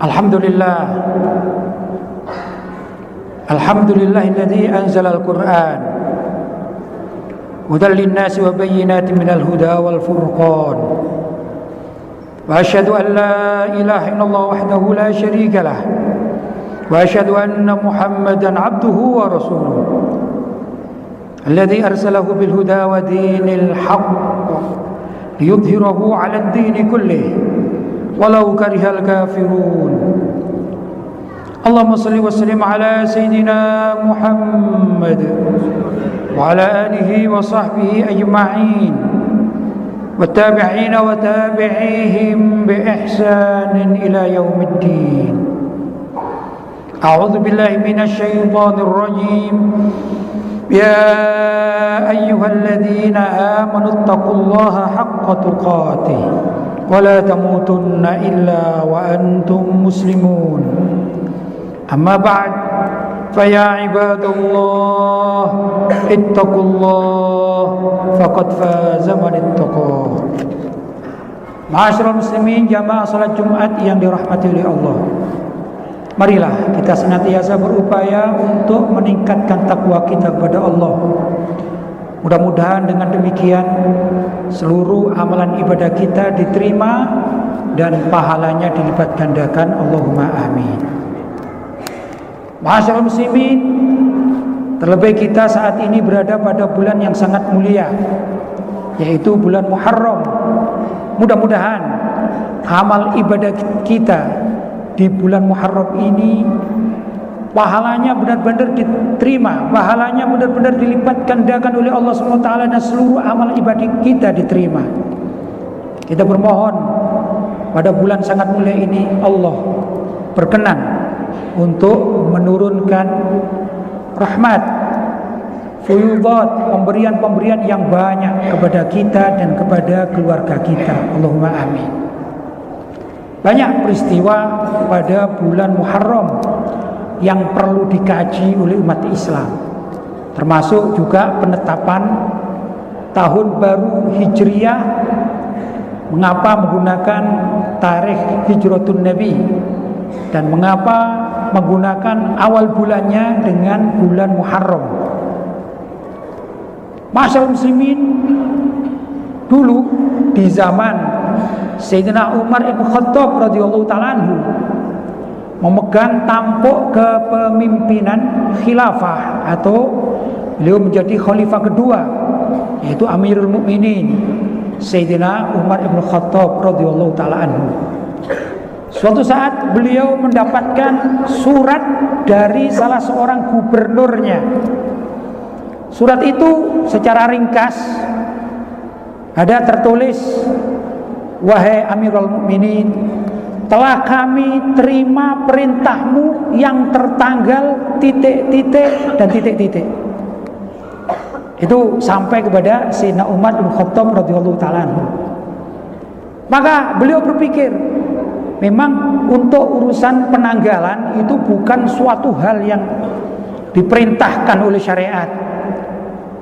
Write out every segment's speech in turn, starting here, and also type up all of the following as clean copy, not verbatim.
Alhamdulillah. Alhamdulillahilladzi anzala al-Qur'an hudan lin-nasi wa bayyinatin minal huda wal furqan. Wa asyhadu an la ilaha illallah wahdahu la syarika lah. Wa asyhadu anna Muhammadan abduhu wa rasuluh. Alladzi arsalahu bil huda wa dinil haqq liyudhhirahu 'ala ad-din kullih walau karihal kafirun. Allahumma salli wa sallim ala Sayyidina Muhammad wa ala alihi wa sahbihi ajma'in wa tabi'ina wa tabi'ihim bi ihsanin ila yaumiddin. A'udzu billahi minasy syaithanir rajim. Ya ayyuhalladzina amanu taqullaha haqqa tuqatih wa la tamutunna illa wa antum muslimun. Amma ba'd, faya ibadallah ittaqullah faqad faza man ittaqa. Ma'asyiral muslimin, jamaah salat Jumat yang dirahmati oleh Allah, marilah kita senantiasa berupaya untuk meningkatkan takwa kita kepada Allah. Mudah-mudahan dengan demikian seluruh amalan ibadah kita diterima dan pahalanya dilipat gandakan. Allahumma amin. Ma'asyiral muslimin, terlebih kita saat ini berada pada bulan yang sangat mulia, yaitu bulan Muharram. Mudah-mudahan amal ibadah kita di bulan Muharram ini pahalanya benar-benar diterima, pahalanya benar-benar dilipat gandakan oleh Allah SWT, dan seluruh amal ibadah kita diterima. Kita bermohon pada bulan sangat mulia ini Allah berkenan untuk menurunkan rahmat, fuyudat, pemberian-pemberian yang banyak kepada kita dan kepada keluarga kita. Allahumma amin. Banyak peristiwa pada bulan Muharram yang perlu dikaji oleh umat Islam, termasuk juga penetapan tahun baru Hijriyah. Mengapa menggunakan tarikh Hijratun Nabi dan mengapa menggunakan awal bulannya dengan bulan Muharram? Ma'asyiral muslimin, dulu di zaman Sayyidina Umar ibn Khattab radhiyallahu ta'ala anhu memegang tampuk kepemimpinan khilafah, atau beliau menjadi khalifah kedua, yaitu Amirul Mukminin Sayyidina Umar ibn Khattab radhiyallahu ta'ala anhu. Suatu saat beliau mendapatkan surat dari salah seorang gubernurnya. Surat itu secara ringkas ada tertulis, wahai Amirul Mukminin, telah kami terima perintahmu yang tertanggal titik-titik dan titik-titik. Itu sampai kepada Sayyidina Umar bin Khattab radhiyallahu ta'ala anhu. Maka beliau berpikir, memang untuk urusan penanggalan itu bukan suatu hal yang diperintahkan oleh syariat.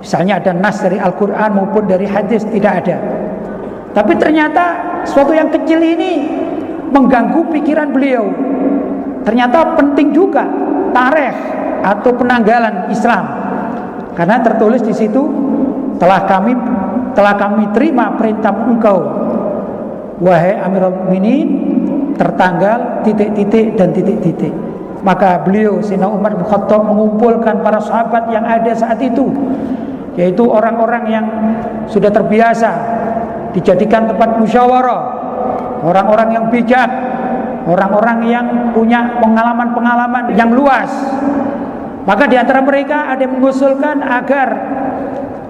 Misalnya ada nas dari Al-Quran maupun dari hadis, tidak ada. Tapi ternyata suatu yang kecil ini mengganggu pikiran beliau. Ternyata penting juga tarikh atau penanggalan Islam, karena tertulis di situ, telah kami terima perintah engkau, wahai Amirul Mukminin, tertanggal titik-titik dan titik-titik. Maka beliau Sayyidina Umar bin Khattab mengumpulkan para sahabat yang ada saat itu, yaitu orang-orang yang sudah terbiasa dijadikan tempat musyawarah, orang-orang yang bijak, orang-orang yang punya pengalaman-pengalaman yang luas. Maka di antara mereka ada yang mengusulkan agar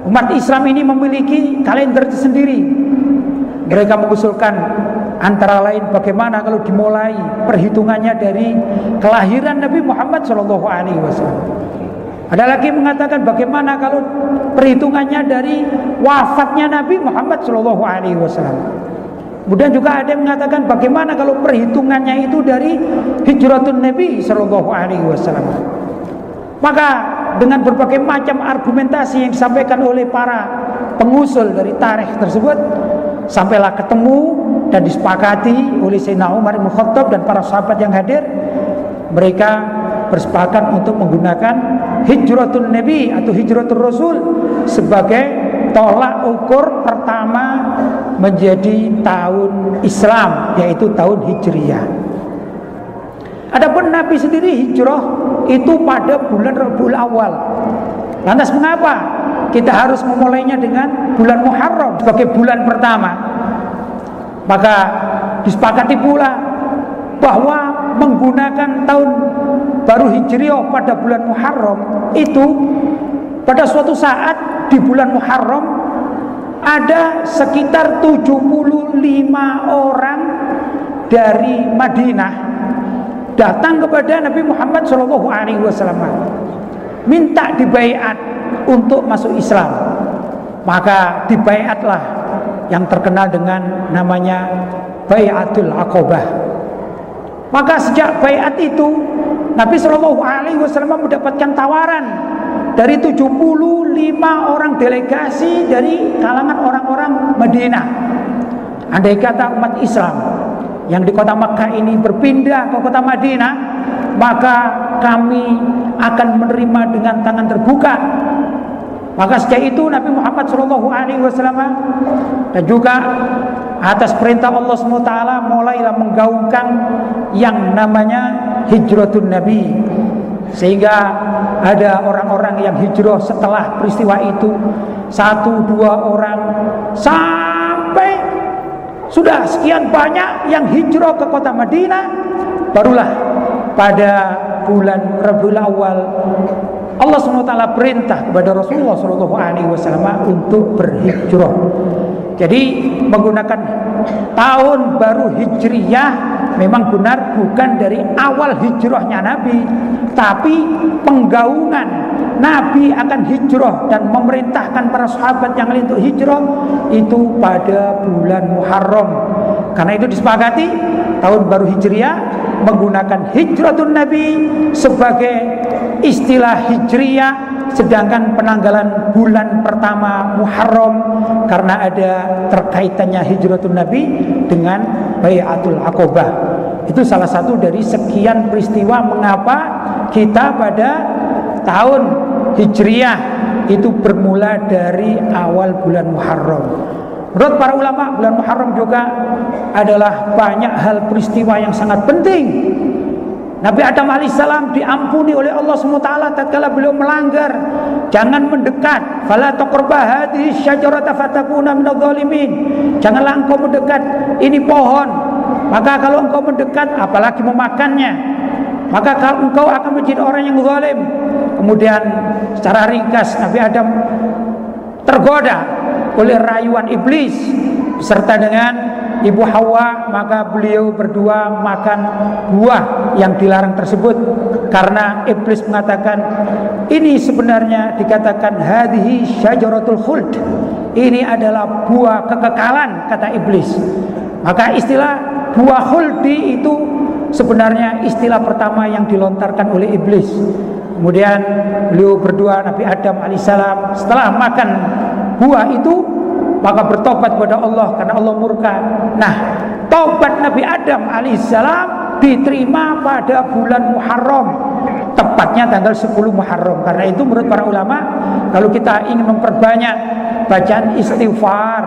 umat Islam ini memiliki kalender sendiri. Mereka mengusulkan antara lain, bagaimana kalau dimulai perhitungannya dari kelahiran Nabi Muhammad SAW. Ada lagi mengatakan bagaimana kalau perhitungannya dari wafatnya Nabi Muhammad SAW. Kemudian juga ada yang mengatakan bagaimana kalau perhitungannya itu dari hijratun Nabi SAW. Maka dengan berbagai macam argumentasi yang disampaikan oleh para pengusul dari tarikh tersebut, sampailah ketemu dan disepakati oleh Sayyidina Umar bin Khattab dan para sahabat yang hadir. Mereka bersepakat untuk menggunakan hijratun Nabi atau hijratul Rasul sebagai tolak ukur pertama menjadi tahun Islam, yaitu tahun Hijriyah. Adapun Nabi sendiri hijrah itu pada bulan Rabiul Awal. Lantas mengapa kita harus memulainya dengan bulan Muharram sebagai bulan pertama? Maka disepakati pula bahwa menggunakan tahun baru Hijriah pada bulan Muharram itu pada suatu saat di bulan Muharram ada sekitar 75 orang dari Madinah datang kepada Nabi Muhammad SAW minta dibaiat untuk masuk Islam. Maka dibaiatlah yang terkenal dengan namanya Baiatul Aqabah. Maka sejak baiat itu Nabi SAW mendapatkan tawaran dari 75 orang delegasi dari kalangan orang-orang Madinah. Andai kata umat Islam yang di kota Makkah ini berpindah ke kota Madinah, maka kami akan menerima dengan tangan terbuka. Maka sejak itu Nabi Muhammad SAW dan juga atas perintah Allah SWT mulailah menggaungkan yang namanya hijratun Nabi, sehingga ada orang-orang yang hijrah setelah peristiwa itu 1-2 orang sampai sudah sekian banyak yang hijrah ke kota Madinah. Barulah pada bulan Rabiul Awal Allah SWT perintah kepada Rasulullah SAW untuk berhijrah. Jadi menggunakan tahun baru Hijriyah memang benar bukan dari awal hijrahnya Nabi, tapi penggaungan Nabi akan hijrah dan memerintahkan para sahabat yang lain untuk hijrah itu pada bulan Muharram. Karena itu disepakati tahun baru Hijriyah menggunakan hijratun Nabi sebagai istilah Hijriyah, sedangkan penanggalan bulan pertama Muharram karena ada terkaitannya hijratun Nabi dengan Baiatul Aqabah. Itu salah satu dari sekian peristiwa mengapa kita pada tahun Hijriyah itu bermula dari awal bulan Muharram. Menurut para ulama, bulan Muharram juga adalah banyak hal peristiwa yang sangat penting. Nabi Adam alaihissalam diampuni oleh Allah SWT tatkala beliau melanggar. Jangan mendekat. Fala taqrabah hadhihi syajarata fatakuna minadh dhalimin. Janganlah engkau mendekat ini pohon. Maka kalau engkau mendekat, apalagi memakannya, maka kalau engkau akan menjadi orang yang zalim. Kemudian secara ringkas Nabi Adam tergoda oleh rayuan iblis beserta dengan Ibu Hawa, maka beliau berdua makan buah yang dilarang tersebut karena iblis mengatakan ini sebenarnya dikatakan hadhihi syajaratul khuld, ini adalah buah kekekalan, kata iblis. Maka istilah buah khuldi itu sebenarnya istilah pertama yang dilontarkan oleh iblis. Kemudian beliau berdua Nabi Adam alaihissalam setelah makan buah itu maka bertobat kepada Allah karena Allah murka. Nah, taubat Nabi Adam alaihissalam diterima pada bulan Muharram, tepatnya tanggal 10 Muharram. Karena itu menurut para ulama, kalau kita ingin memperbanyak bacaan istighfar,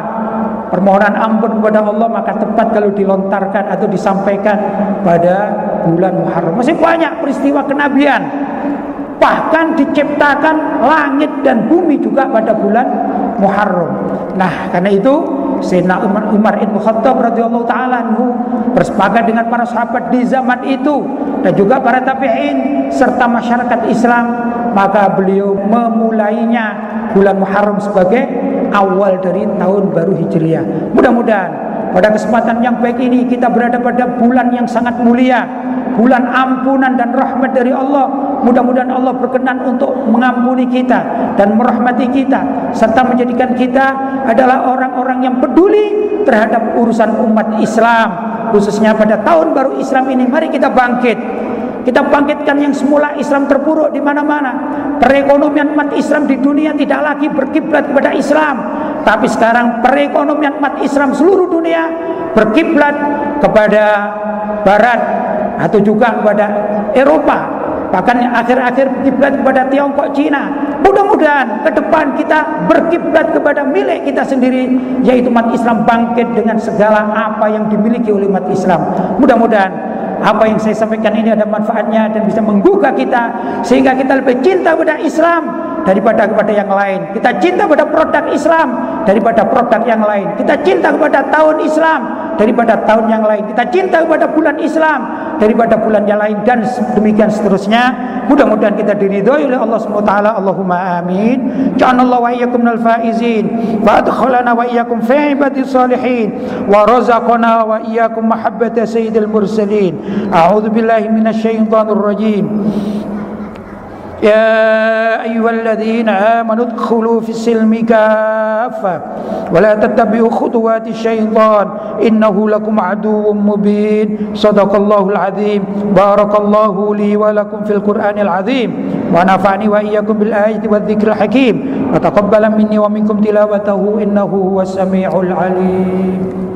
permohonan ampun kepada Allah, maka tepat kalau dilontarkan atau disampaikan pada bulan Muharram. Masih banyak peristiwa kenabian, bahkan diciptakan langit dan bumi juga pada bulan Muharram. Nah, karena itu Sayyidina Umar bin Khattab radhiyallahu taala anhu bersepakat dengan para sahabat di zaman itu dan juga para tabi'in serta masyarakat Islam, maka beliau memulainya bulan Muharram sebagai awal dari tahun baru Hijriyah. Mudah-mudahan pada kesempatan yang baik ini kita berada pada bulan yang sangat mulia, bulan ampunan dan rahmat dari Allah. Mudah-mudahan Allah berkenan untuk mengampuni kita dan merahmati kita serta menjadikan kita adalah orang-orang yang peduli terhadap urusan umat Islam, khususnya pada tahun baru Islam ini. Mari kita bangkit Kita bangkitkan yang semula Islam terpuruk di mana-mana. Perekonomian umat Islam di dunia tidak lagi berkiblat kepada Islam, tapi sekarang perekonomian umat Islam seluruh dunia berkiblat kepada Barat atau juga kepada Eropa. Bahkan akhir-akhir kiblat kepada Tiongkok, Cina. Mudah-mudahan ke depan kita berkiblat kepada milik kita sendiri, yaitu umat Islam bangkit dengan segala apa yang dimiliki oleh umat Islam. Mudah-mudahan apa yang saya sampaikan ini ada manfaatnya dan bisa menggugah kita sehingga kita lebih cinta kepada Islam daripada kepada yang lain. Kita cinta kepada produk Islam daripada produk yang lain. Kita cinta kepada tahun Islam daripada tahun yang lain. Kita cinta kepada bulan Islam daripada bulan yang lain, dan demikian seterusnya. Mudah-mudahan kita diridhoi oleh Allah Subhanahu wa taala. Allahumma amin. Ja'alallahu wa iyyakum minal faizin wa adkhalana wa iyyakum fi ibadis salihin wa razaqana wa iyyakum mahabbata sayyidil mursalin. A'udzu billahi minasy syaithanir rajim. يا أيها الذين آمنوا ادخلوا في السلم كافة ولا تتبعوا خطوات الشيطان إنه لكم عدو مبين صدق الله العظيم بارك الله لي ولكم في القرآن العظيم ونفعني وإياكم بالآيات والذكر الحكيم وتقبل مني ومنكم تلاوته إنه هو السميع العليم.